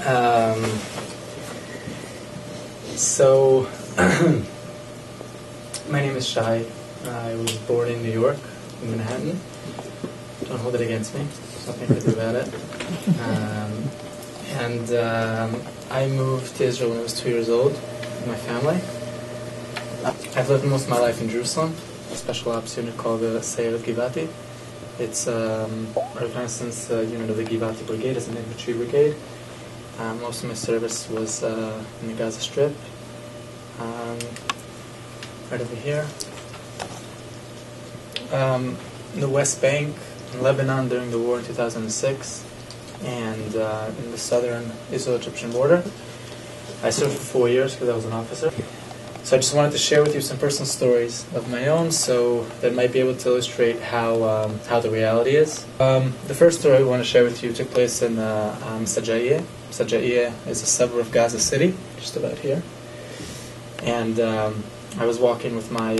Um, so, my name is Shai. I was born in New York, in Manhattan. Don't hold it against me. There's nothing I can do about it. I moved to Israel when I was 2 years old with my family. I've lived most of my life in Jerusalem, a special ops unit called the Hillel Givati. It's a reconnaissance unit of the Givati Brigade. It's an infantry brigade. Most of my service was in the Gaza Strip, right over here. In the West Bank, in Lebanon during the war in 2006, and in the southern Israel-Egyptian border. I served for 4 years because I was an officer. So I just wanted to share with you some personal stories of my own, so that might be able to illustrate how the reality is. The first story I want to share with you took place in Sajaiye. Sajaiye is a suburb of Gaza City, just about here. And I was walking with my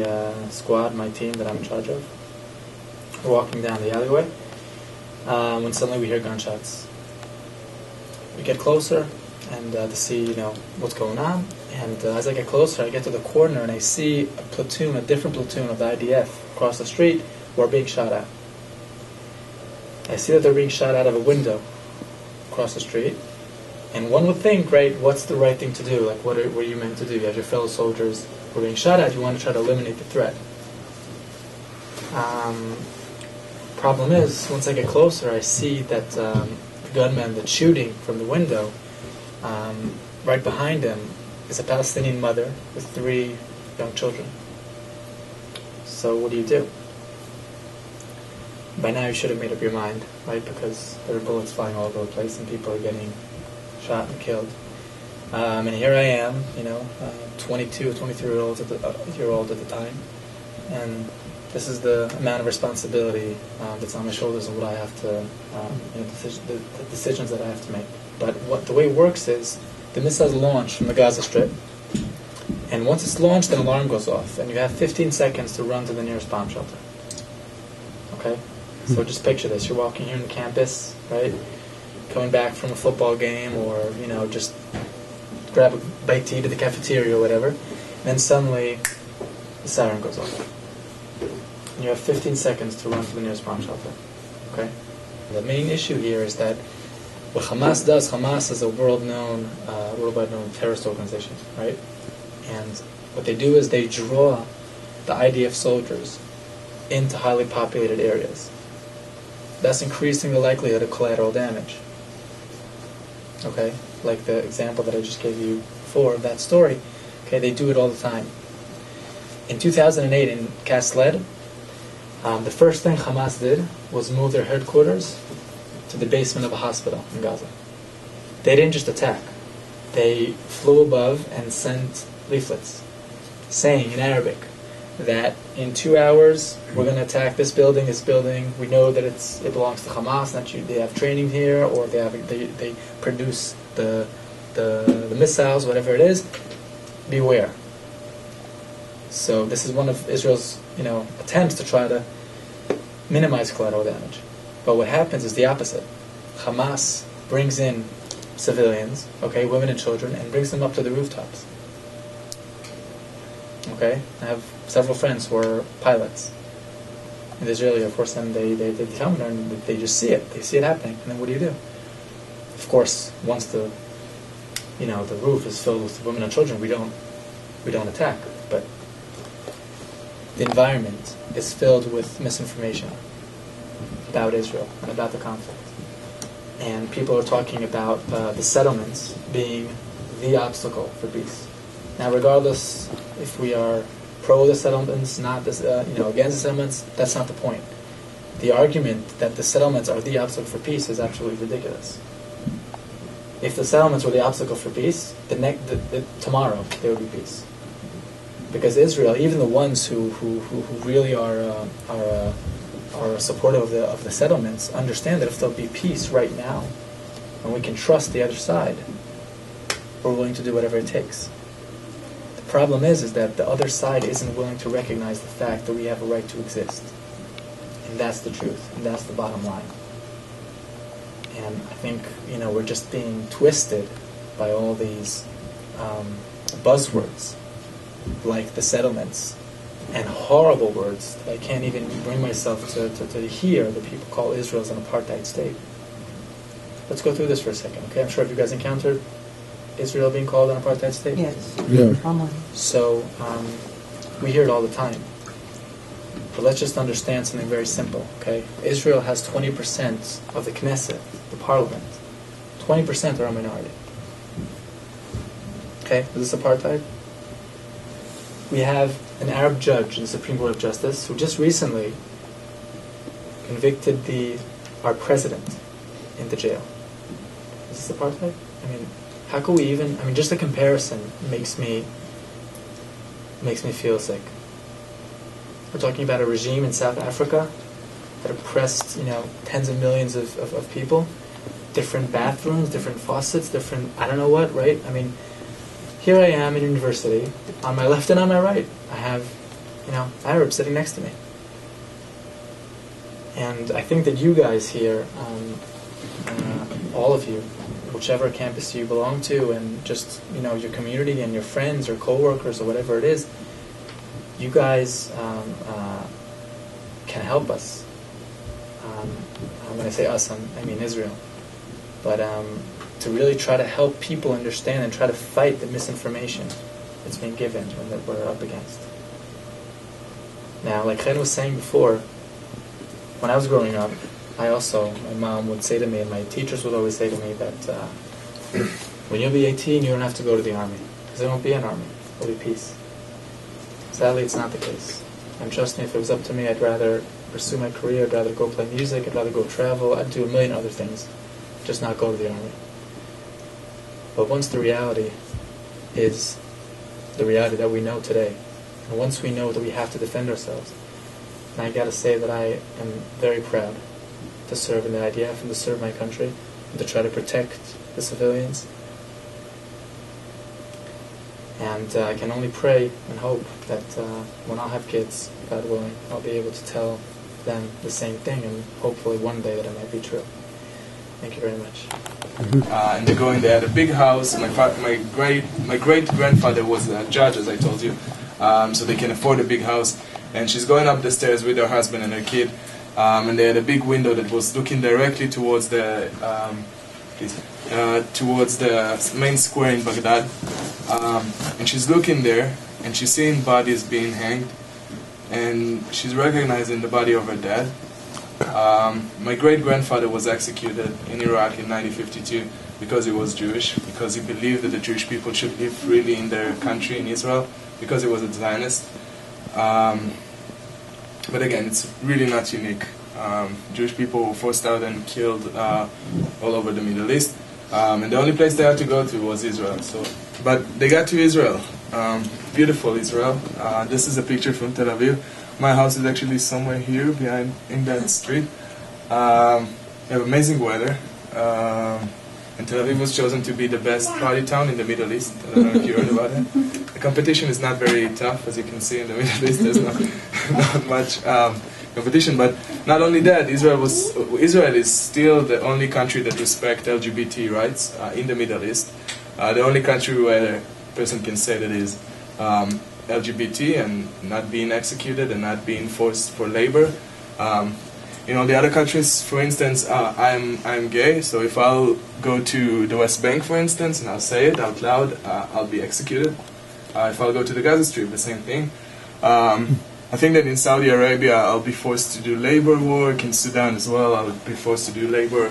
squad, my team that I'm in charge of. We're walking down the alleyway when suddenly we hear gunshots. We get closer and to see, what's going on. And as I get closer, I get to the corner and I see a different platoon of the IDF across the street who are being shot at. I see that they're being shot out of a window across the street. And one would think, right, what's the right thing to do? Like, what are you meant to do? You have your fellow soldiers who are being shot at. You want to try to eliminate the threat. Problem is, once I get closer, I see that the gunman that's shooting from the window, right behind him, is a Palestinian mother with 3 young children. So what do? By now you should have made up your mind, right? Because there are bullets flying all over the place and people are getting shot and killed. And here I am, 22 or 23-year-old at the time, and this is the amount of responsibility that's on my shoulders and what I have to, the decisions that I have to make. But the way it works is, the missiles launch from the Gaza Strip, and once it's launched, an alarm goes off, and you have 15 seconds to run to the nearest bomb shelter. Okay? So just picture this. You're walking here on campus, right? Coming back from a football game, or, just grab a bite to eat at the cafeteria or whatever, and then suddenly the siren goes off. And you have 15 seconds to run to the nearest bomb shelter. Okay? The main issue here is that what Hamas does, Hamas is a worldwide known terrorist organization, right? And what they do is they draw the IDF soldiers into highly populated areas, thus increasing the likelihood of collateral damage. Okay? Like the example that I just gave you before of that story. Okay, they do it all the time. In 2008 in Kasled, the first thing Hamas did was move their headquarters to the basement of a hospital in Gaza. They didn't just attack. They flew above and sent leaflets saying in Arabic that in 2 hours we're going to attack this building. We know that it belongs to Hamas, that they have training here, or they produce the missiles, whatever it is. Beware. So this is one of Israel's attempts to try to minimize collateral damage. But what happens is the opposite. Hamas brings in civilians, women and children, and brings them up to the rooftops. Okay? I have several friends who are pilots in the Israeli Air Force, and they tell me, and they just see it. They see it happening. And then what do? Of course, once the roof is filled with women and children, we don't attack. But the environment is filled with misinformation about Israel and about the conflict. And people are talking about the settlements being the obstacle for peace. Now, regardless if we are pro the settlements, not against the settlements, that's not the point. The argument that the settlements are the obstacle for peace is absolutely ridiculous. If the settlements were the obstacle for peace, tomorrow there would be peace. Because Israel, even the ones who really are supportive of the settlements, understand that if there'll be peace right now, and we can trust the other side, we're willing to do whatever it takes. The problem is that the other side isn't willing to recognize the fact that we have a right to exist. And that's the truth, and that's the bottom line. And I think, we're just being twisted by all these buzzwords, like the settlements, and horrible words that I can't even bring myself to hear that people call Israel as an apartheid state. Let's go through this for a second, okay? I'm sure if you guys encountered Israel being called an apartheid state. Yes. Yeah. So we hear it all the time. But let's just understand something very simple, okay? Israel has 20% of the Knesset, the parliament. 20% are a minority. Okay, is this apartheid? We have an Arab judge in the Supreme Court of Justice who just recently convicted our president into jail. Is this apartheid? I mean, how can we even? I mean, just a comparison makes me feel sick. We're talking about a regime in South Africa that oppressed, tens of millions of people. Different bathrooms, different faucets, different I don't know what, right? I mean, here I am in university. On my left and on my right, I have, Arabs sitting next to me. And I think that you guys here, all of you, whichever campus you belong to, and just, your community and your friends or co-workers or whatever it is, you guys can help us. When I say us, I mean Israel. But to really try to help people understand and try to fight the misinformation that's being given and that we're up against. Now, like Chen was saying before, when I was growing up, my mom would say to me, and my teachers would always say to me that when you'll be 18, you don't have to go to the army, because there won't be an army. There'll be peace. Sadly, it's not the case. And trust me, if it was up to me, I'd rather pursue my career, I'd rather go play music, I'd rather go travel, I'd do a million other things, just not go to the army. But once the reality is the reality that we know today, and once we know that we have to defend ourselves, and I gotta say that I am very proud to serve in the IDF and to serve my country and to try to protect the civilians. And I can only pray and hope that when I'll have kids, God willing, I'll be able to tell them the same thing, and hopefully one day that it might be true. Thank you very much. And they're going there. They had a big house. My great grandfather was a judge, as I told you, so they can afford a big house. And she's going up the stairs with her husband and her kid, and they had a big window that was looking directly towards the main square in Baghdad. And she's looking there, and she's seeing bodies being hanged, and she's recognizing the body of her dad. My great-grandfather was executed in Iraq in 1952 because he was Jewish, because he believed that the Jewish people should live freely in their country, in Israel, because he was a Zionist. But again, it's really not unique. Jewish people were forced out and killed all over the Middle East, and the only place they had to go to was Israel. But they got to Israel, beautiful Israel. This is a picture from Tel Aviv. My house is actually somewhere here behind in that street. We have amazing weather, and Tel Aviv was chosen to be the best party town in the Middle East. I don't know if you heard about it. The competition is not very tough, as you can see in the Middle East. There's not much competition, but not only that, Israel is still the only country that respects LGBT rights in the Middle East. The only country where a person can say that is LGBT and not being executed and not being forced for labor. The other countries, for instance, I'm gay, so if I'll go to the West Bank, for instance, and I'll say it out loud, I'll be executed. If I'll go to the Gaza Strip, the same thing. I think that in Saudi Arabia, I'll be forced to do labor work. In Sudan as well, I'll be forced to do labor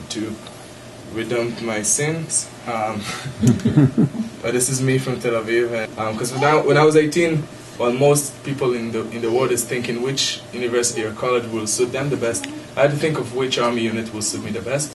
to redeem my sins. But this is me from Tel Aviv. Because when I was 18, while most people in the world is thinking which university or college will suit them the best, I had to think of which army unit will suit me the best.